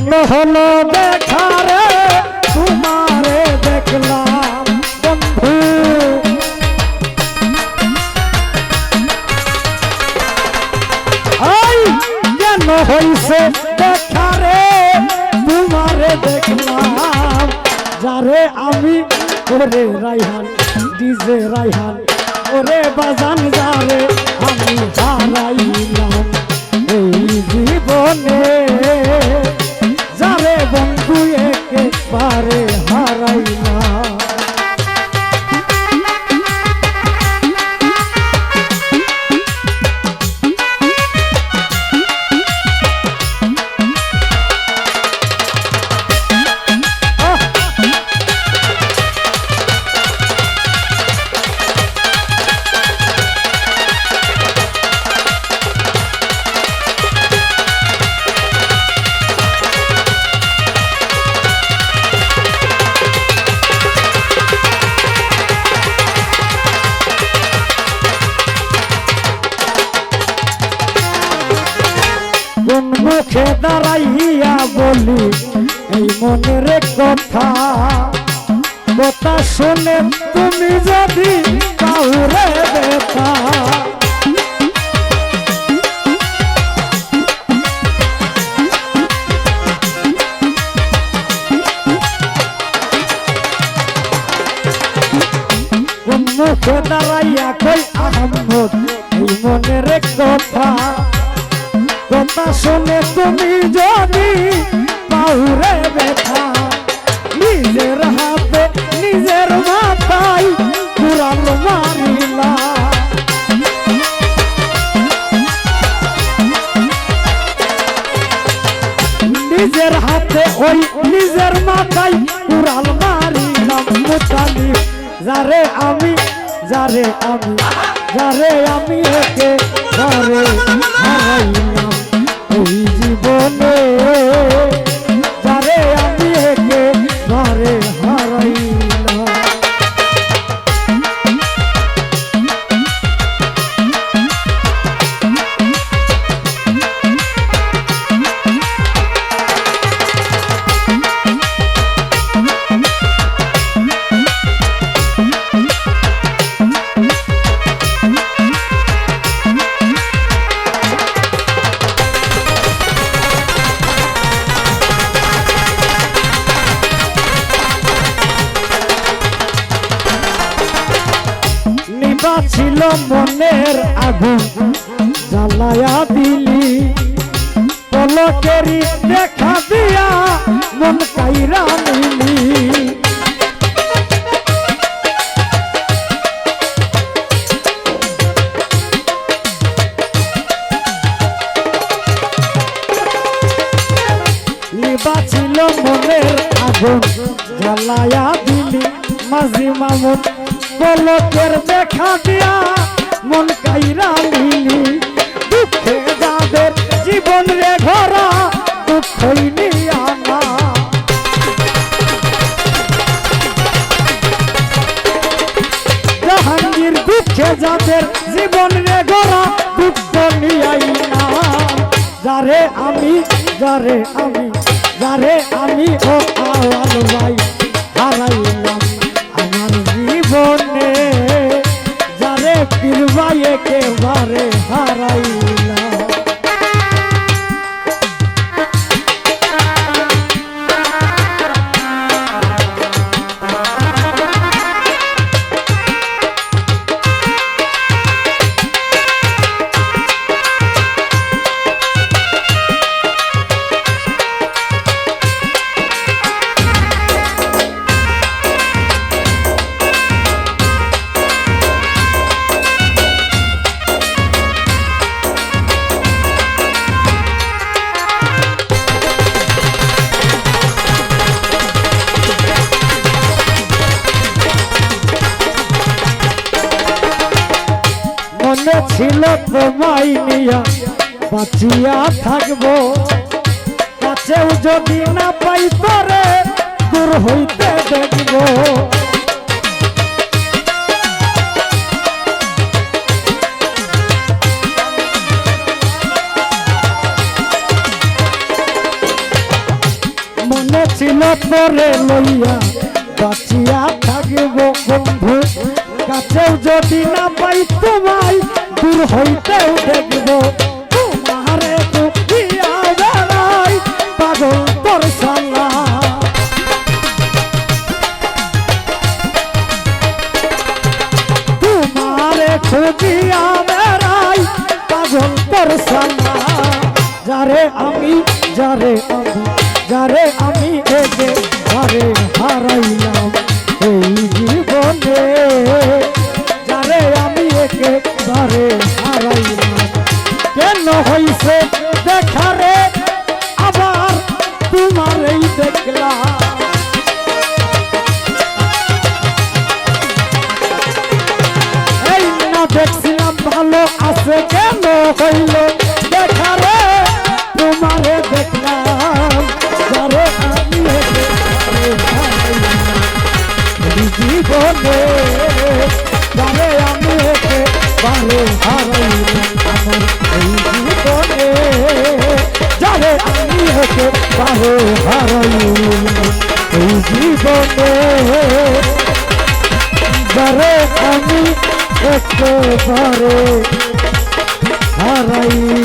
কেন হলো দেখা রে তোমারে দেখলাম বন্ধু আই কেন হইছে দেখা রে তোমারে দেখলাম যারে আমি ওরে রাইহান ডিজে রাইহান ওরে বাজান যারে আমি হারাইলাম এই জীবনে যারে বন্ধু একেবারে হারাইলাম মুখে দাঁড়াইয়া বলি এই মনের কথা কথা শুনে তুমি যদি কাউরে ব্যথা মুখে দাঁড়াইয়া কই আহমদ এই মনের কথা কথা শুনে তুমি যদি পাউরে ব্যথা নিজের হাতে নিজের মাথায় কুড়াল মারিলা নিজের হাতে ওই নিজের মাথায় কুড়াল মারিলাম মুতালি যারে আমি একে ঘরে হারাইলাম এই জীবনে যারে আমি একে ঘরে হারাইলাম ছিল মনের আগুন জ্বালায়া দিলি পলকেরি দেখা দিয়া মন কাইরা নিলি নিবা ছিল মনের আগুন জ্বালায়া দিলি মাঝি মামুন পলকের দেখা দিয়া মন কাইরা নিলি দুঃখে যাদের জীবন রে ঘরা দুঃখই নিয়া না জাহাঙ্গীর দুঃখে যাদের জীবন রে ঘরা দুঃখ নিয়াই না যারে আমি ও আওয়াল ভাই হারাইলাম আমার জীবনে যারে পীরবাই একেবারে হারাইলাম ছিল তোমায় নিয়া বাঁচিয়া থাকবো কাছেও যদি না পাই তোরে দূর হইতে দেখবো ছিল তোরে লইয়া বাঁচিয়া থাকিব বন্ধু কাছেও যদি না পাই তোমায় দূর হইতেও দেখব তোমারে খুঁজিয়া বেড়াই পাগল তোর সালা তোমারে খুঁজিয়া বেড়াই পাগল তোর সালা যারে আমি একে আরে হারাইলাম এই জীবনে যারে আমি একে বারে হারাইলাম কেন হইছে দেখারে আবার তোমারই দেখলাম এই না দেখছিলাম ভালো আছে কেন হইল দেখারে তোমারে দেখলাম যারে আমি জীবনে যারে আমি বারে হারাইলাম আমার এই জীবনে যারে আমি বারে হারাইলাম এই জীবনে যারে আমি একেবারে হারাই